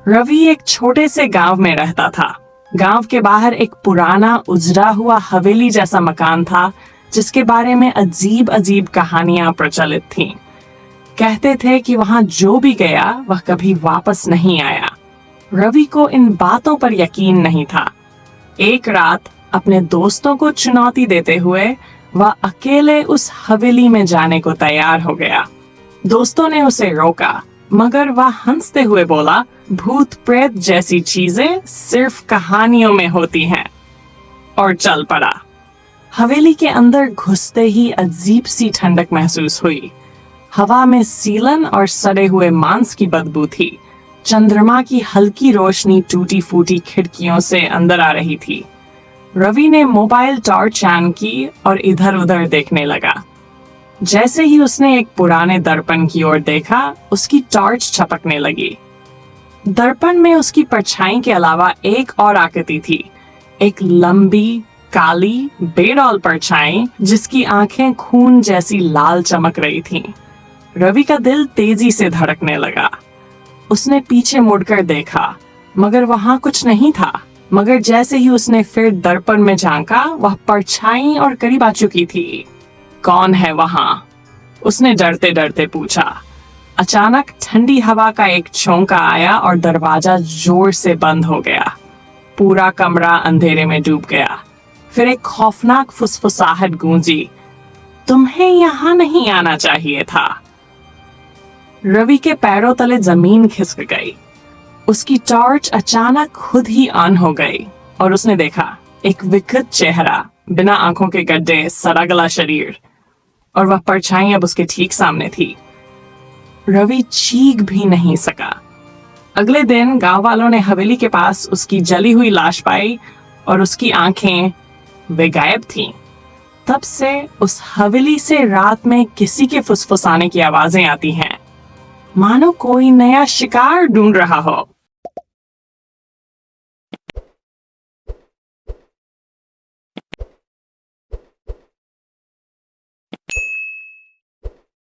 रवि एक छोटे से गांव में रहता था। गांव के बाहर एक पुराना उजड़ा हुआ हवेली जैसा मकान था, जिसके बारे में अजीब अजीब कहानियां प्रचलित थीं। कहते थे कि वहां जो भी गया वह कभी वापस नहीं आया। रवि को इन बातों पर यकीन नहीं था। एक रात अपने दोस्तों को चुनौती देते हुए वह अकेले उस हवेली में जाने को तैयार हो गया। दोस्तों ने उसे रोका, मगर वह हंसते हुए बोला, भूत प्रेत जैसी चीजें सिर्फ कहानियों में होती हैं, और चल पड़ा। हवेली के अंदर घुसते ही अजीब सी ठंडक महसूस हुई। हवा में सीलन और सड़े हुए मांस की बदबू थी। चंद्रमा की हल्की रोशनी टूटी फूटी खिड़कियों से अंदर आ रही थी। रवि ने मोबाइल टॉर्च ऑन की और इधर उधर देखने लगा। जैसे ही उसने एक पुराने दर्पण की ओर देखा, उसकी टॉर्च छपकने लगी। दर्पण में उसकी परछाई के अलावा एक और आकृति थी, एक लंबी काली बेडौल परछाई जिसकी आंखें खून जैसी लाल चमक रही थीं। रवि का दिल तेजी से धड़कने लगा। उसने पीछे मुड़कर देखा, मगर वहां कुछ नहीं था। मगर जैसे ही उसने फिर दर्पण में झांका, वह परछाई और करीब आ चुकी थी। कौन है वहां? उसने डरते डरते पूछा। अचानक ठंडी हवा का एक झोंका आया और दरवाजा जोर से बंद हो गया। पूरा कमरा अंधेरे में डूब गया। फिर एक खौफनाक फुसफुसाहट गूंजी, तुम्हें यहां नहीं आना चाहिए था। रवि के पैरों तले जमीन खिसक गई। उसकी टॉर्च अचानक खुद ही ऑन हो गई और उसने देखा एक विकृत चेहरा, बिना आंखों के गड्ढे, सड़ा गला शरीर, और वह परछाई अब उसके ठीक सामने थी। रवि चीख भी नहीं सका। अगले दिन गांव वालों ने हवेली के पास उसकी जली हुई लाश पाई और उसकी आंखें वे गायब थीं। तब से उस हवेली से रात में किसी के फुसफुसाने की आवाजें आती हैं, मानो कोई नया शिकार ढूंढ रहा हो।